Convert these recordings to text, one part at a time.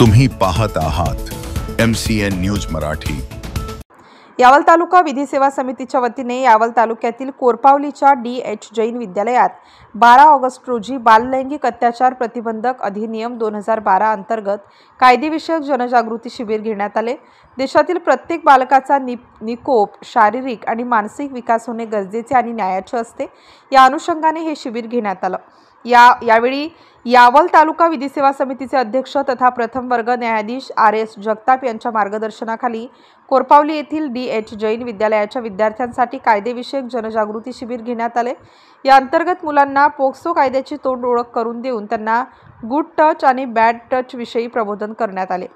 तुम्ही पाहत आहात MCN न्यूज मराठी। यावल तालुका विधी सेवा समितीच्या वतीने यावल तालुक्यातील कोरपावलीच्या DH जैन विद्यालयात 12 ऑगस्ट रोजी बाललैंगिक अत्याचार प्रतिबंधक अधिनियम 2012 अंतर्गत कायदेविषयक जनजागृती शिबिर घेण्यात आले। देशातील प्रत्येक बालकाचा निकोप शारीरिक आणि मानसिक विकास होणे गरजेचे आणि न्यायाचे असते। या अनुषंगाने हे शिबिर घेण्यात आले। यावेळी यावल तालुका विधी सेवा समितीचे अध्यक्ष तथा प्रथम वर्ग न्यायाधीश RS जगताप यांच्या मार्गदर्शनाखाली कोरपावली येथील DH जैन विद्यालयाच्या विद्यार्थ्यांसाठी कायदेविषयक जनजागृती शिबिर घेण्यात आले। या अंतर्गत मुलांना पोक्सो कायद्याची तोंड ओळख करून देऊन त्यांना गुड टच आणि बॅड टच विषयी प्रबोधन करण्यात आले।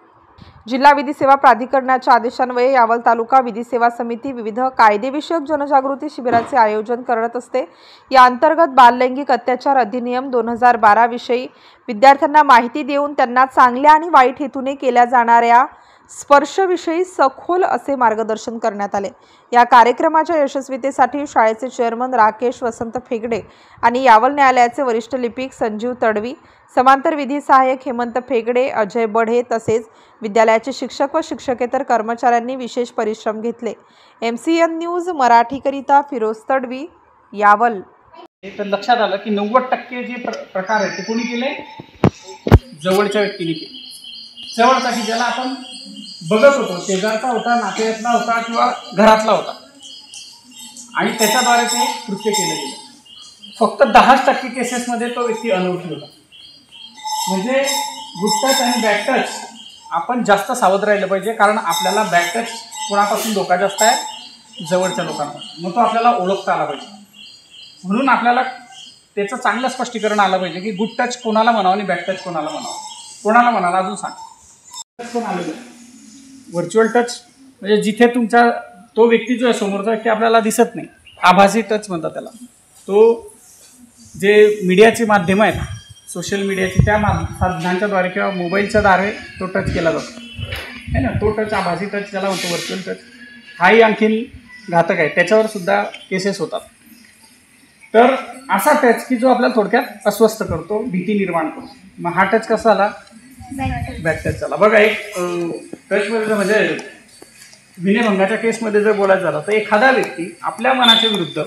जिल्हा विधी सेवा प्राधिकरणाच्या आदेशान्वये यावल तालुका विधी सेवा समिती विविध कायदेविषयक जनजागृती शिबिराचे आयोजन करत असते। या अंतर्गत बाललैंगिक अत्याचार अधिनियम 2012 विषयी विद्यार्थ्यांना माहिती देऊन त्यांना चांगल्या आणि वाईट हेतूने केल्या जाणाऱ्या स्पर्शविषयी सखोल असे मार्गदर्शन करण्यात आले। या कार्यक्रमाच्या यशस्वीतेसाठी शाळेचे चेअरमन राकेश वसंत फेगडे आणि यावल न्यायालयाचे वरिष्ठ लिपिक संजीव तडवी, समांतर विधी सहाय्यक हेमंत फेगडे, अजय बढे तसेच विद्यालयाचे शिक्षक व शिक्षकेतर कर्मचाऱ्यांनी विशेष परिश्रम घेतले। MCN न्यूज मराठीकरिता फिरोज तडवी, यावल। तर लक्षात आलं की 90% जे प्रकार आहेत ते कोणी केले? जवळच्या व्यक्तीने केले। जवळचा की ज्याला आपण बघत होतो, शेजारचा होता, नातेवाईकला होता किंवा घरातला होता आणि त्याच्याद्वारे ते कृत्य केलं गेलं। फक्त 10% केसेसमध्ये तो व्यक्ती अनोळखी होता। म्हणजे गुड टच आणि बॅड टच आपण जास्त सावध राहिलं पाहिजे, कारण आपल्याला बॅड टच कोणापासून धोका जास्त आहे? जवळच्या लोकांपासून। मग तो आपल्याला ओळखता आला पाहिजे। म्हणून आपल्याला त्याचं चांगलं स्पष्टीकरण आलं पाहिजे की गुड टच कोणाला म्हणावं आणि बॅड टच कोणाला म्हणावं। कोणाला म्हणाला अजून सांग? टच आलेलं व्हर्च्युअल टच म्हणजे जिथे तुमचा तो व्यक्ती जो आहे समोरचा व्यक्ती आपल्याला दिसत नाही, आभासी टच म्हणतात त्याला। तो जे मीडियाची माध्यमं आहेत, सोशल मीडियाची, त्या साधनांच्याद्वारे किंवा मोबाईलच्या द्वारे तो टच केला जातो है ना। तो टच आभासी टच त्याला म्हणतो, व्हर्च्युअल टच। हाही आणखीन घातक आहे, त्याच्यावर सुद्धा केसेस होतात। तर असा टच की जो आपल्याला थोडक्यात अस्वस्थ करतो, भीती निर्माण करतो। मग हा टच कसा झाला? बॅड टच झाला। बघा, एक टचमध्ये म्हणजे विनयभंगाच्या केसमध्ये जर बोलायचं झालं तर एखादा व्यक्ती आपल्या मनाच्या विरुद्ध